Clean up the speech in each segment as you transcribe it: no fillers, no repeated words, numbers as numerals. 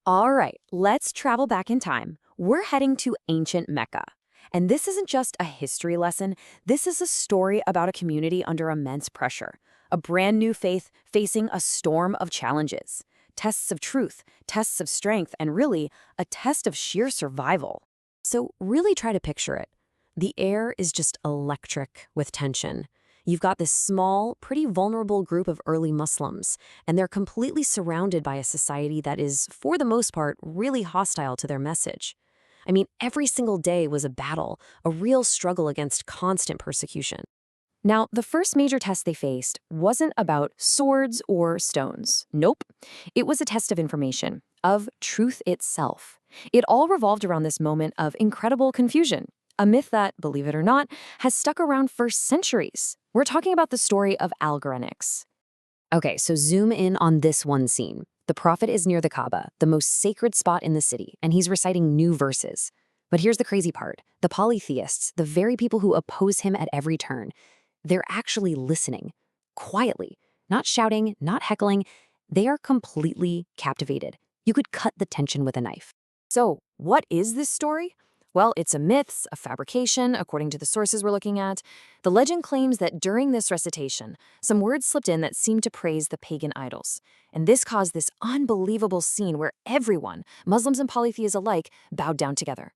All right, let's travel back in time. We're heading to ancient Mecca. And this isn't just a history lesson, this is a story about a community under immense pressure. A brand new faith facing a storm of challenges. Tests of truth, tests of strength, and really, a test of sheer survival. So really try to picture it. The air is just electric with tension. You've got this small, pretty vulnerable group of early Muslims, and they're completely surrounded by a society that is, for the most part, really hostile to their message. I mean, every single day was a battle, a real struggle against constant persecution. Now, the first major test they faced wasn't about swords or stones. Nope. It was a test of information, of truth itself. It all revolved around this moment of incredible confusion, a myth that, believe it or not, has stuck around for centuries. We're talking about the story of Al-Gharanix. Okay, so zoom in on this one scene. The prophet is near the Kaaba, the most sacred spot in the city, and he's reciting new verses. But here's the crazy part. The polytheists, the very people who oppose him at every turn, they're actually listening, quietly, not shouting, not heckling. They are completely captivated. You could cut the tension with a knife. So, what is this story? Well, it's a myth, a fabrication, according to the sources we're looking at. The legend claims that during this recitation, some words slipped in that seemed to praise the pagan idols. And this caused this unbelievable scene where everyone, Muslims and polytheists alike, bowed down together.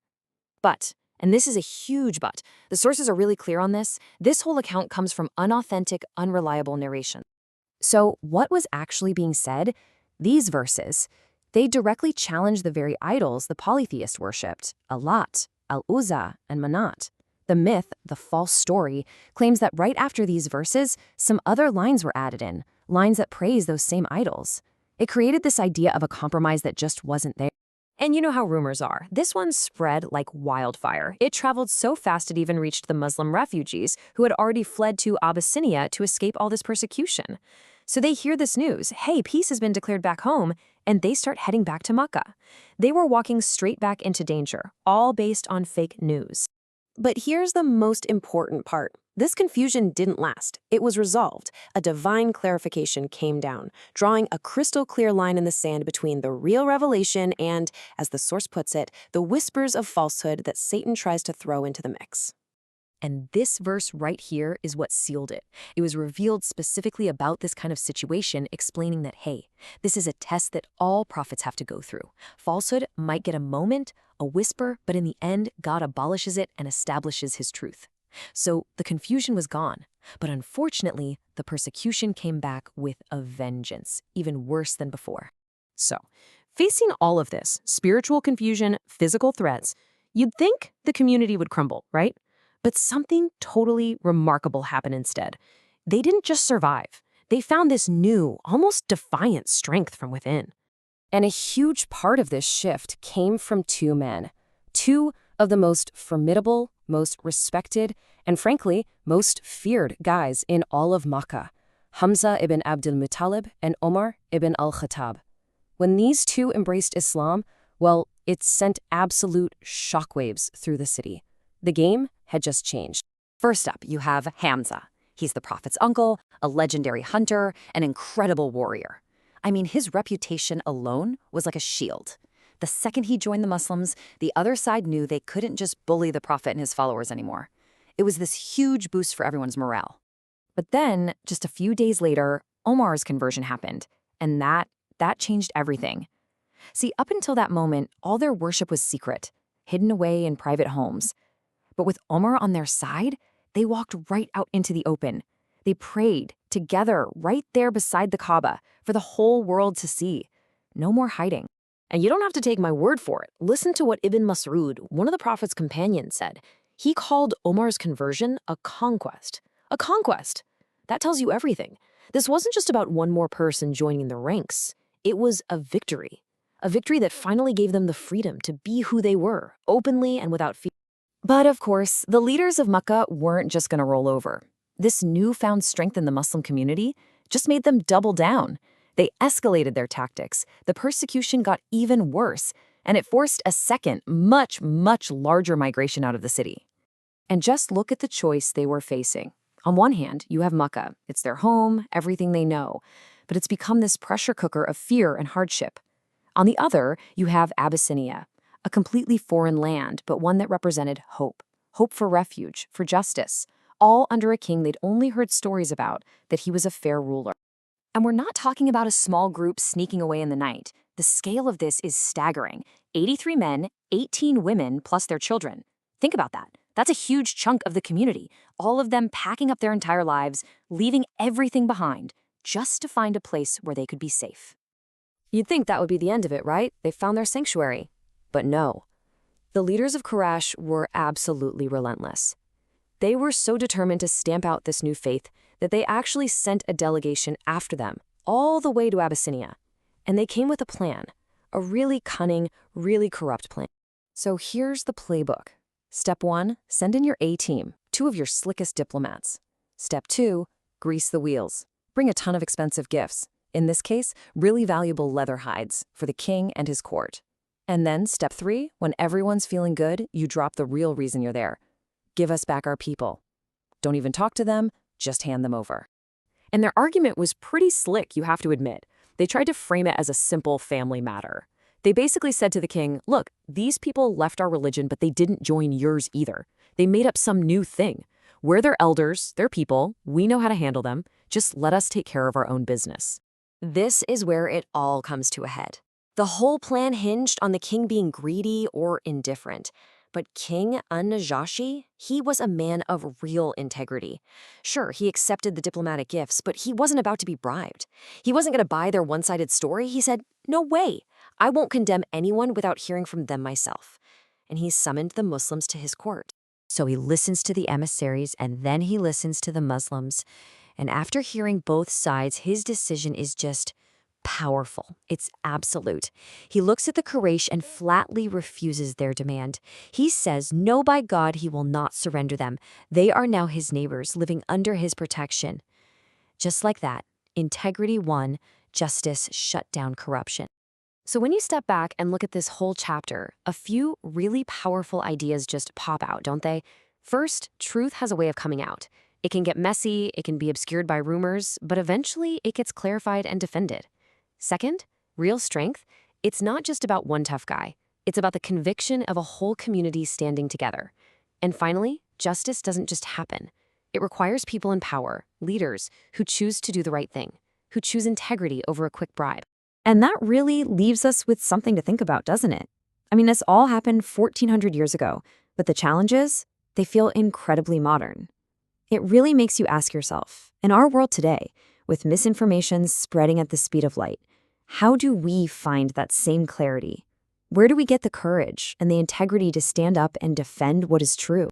But, and this is a huge but, the sources are really clear on this whole account comes from unauthentic, unreliable narration. So what was actually being said? These verses, they directly challenge the very idols the polytheists worshipped, Allat, Al-Uzza, and Manat. The myth, the false story, claims that right after these verses, some other lines were added in, lines that praise those same idols. It created this idea of a compromise that just wasn't there. And you know how rumors are. This one spread like wildfire. It traveled so fast it even reached the Muslim refugees who had already fled to Abyssinia to escape all this persecution. So they hear this news, hey, peace has been declared back home, and they start heading back to Makkah. They were walking straight back into danger, all based on fake news. But here's the most important part. This confusion didn't last. It was resolved. A divine clarification came down, drawing a crystal clear line in the sand between the real revelation and, as the source puts it, the whispers of falsehood that Satan tries to throw into the mix. And this verse right here is what sealed it. It was revealed specifically about this kind of situation, explaining that, hey, this is a test that all prophets have to go through. Falsehood might get a moment, a whisper, but in the end, God abolishes it and establishes his truth. So the confusion was gone. But unfortunately, the persecution came back with a vengeance, even worse than before. So, facing all of this, spiritual confusion, physical threats, you'd think the community would crumble, right? But something totally remarkable happened instead. They didn't just survive. They found this new, almost defiant strength from within. And a huge part of this shift came from two men. Two of the most formidable, most respected, and frankly, most feared guys in all of Makkah. Hamzah ibn Abdul Muttalib and Umar ibn al-Khattab. When these two embraced Islam, well, it sent absolute shockwaves through the city. The game had just changed. First up, you have Hamzah. He's the prophet's uncle, a legendary hunter, an incredible warrior. I mean, his reputation alone was like a shield. The second he joined the Muslims, the other side knew they couldn't just bully the prophet and his followers anymore. It was this huge boost for everyone's morale. But then, just a few days later, Omar's conversion happened, and that changed everything. See, up until that moment, all their worship was secret, hidden away in private homes. But with Omar on their side, they walked right out into the open. They prayed together right there beside the Kaaba for the whole world to see. No more hiding. And you don't have to take my word for it. Listen to what Ibn Mas'ud, one of the Prophet's companions, said. He called Omar's conversion a conquest. A conquest! That tells you everything. This wasn't just about one more person joining the ranks. It was a victory. A victory that finally gave them the freedom to be who they were, openly and without fear. But of course, the leaders of Makkah weren't just going to roll over. This newfound strength in the Muslim community just made them double down. They escalated their tactics. The persecution got even worse, and it forced a second, much, much larger migration out of the city. And just look at the choice they were facing. On one hand, you have Makkah. It's their home, everything they know. But it's become this pressure cooker of fear and hardship. On the other, you have Abyssinia, a completely foreign land, but one that represented hope. Hope for refuge, for justice, all under a king they'd only heard stories about, that he was a fair ruler. And we're not talking about a small group sneaking away in the night. The scale of this is staggering. 83 men, 18 women, plus their children. Think about that. That's a huge chunk of the community, all of them packing up their entire lives, leaving everything behind, just to find a place where they could be safe. You'd think that would be the end of it, right? They found their sanctuary. But no. The leaders of Quraysh were absolutely relentless. They were so determined to stamp out this new faith that they actually sent a delegation after them, all the way to Abyssinia. And they came with a plan, a really cunning, really corrupt plan. So here's the playbook. Step 1, send in your A-team, 2 of your slickest diplomats. Step 2, grease the wheels. Bring a ton of expensive gifts. In this case, really valuable leather hides for the king and his court. And then step 3, when everyone's feeling good, you drop the real reason you're there. Give us back our people. Don't even talk to them, just hand them over. And their argument was pretty slick, you have to admit. They tried to frame it as a simple family matter. They basically said to the king, look, these people left our religion, but they didn't join yours either. They made up some new thing. We're their elders, their people, we know how to handle them. Just let us take care of our own business. This is where it all comes to a head. The whole plan hinged on the king being greedy or indifferent. But King An-Najaashee, he was a man of real integrity. Sure, he accepted the diplomatic gifts, but he wasn't about to be bribed. He wasn't going to buy their one-sided story. He said, no way. I won't condemn anyone without hearing from them myself. And he summoned the Muslims to his court. So he listens to the emissaries, and then he listens to the Muslims. And after hearing both sides, his decision is just powerful. It's absolute. He looks at the Quraysh and flatly refuses their demand. He says, no, by God, he will not surrender them. They are now his neighbors, living under his protection. Just like that, integrity won, justice shut down corruption. So when you step back and look at this whole chapter, a few really powerful ideas just pop out, don't they? First, truth has a way of coming out. It can get messy, it can be obscured by rumors, but eventually it gets clarified and defended. Second, real strength, it's not just about one tough guy. It's about the conviction of a whole community standing together. And finally, justice doesn't just happen. It requires people in power, leaders, who choose to do the right thing, who choose integrity over a quick bribe. And that really leaves us with something to think about, doesn't it? I mean, this all happened 1,400 years ago, but the challenges, they feel incredibly modern. It really makes you ask yourself, in our world today, with misinformation spreading at the speed of light, how do we find that same clarity? Where do we get the courage and the integrity to stand up and defend what is true?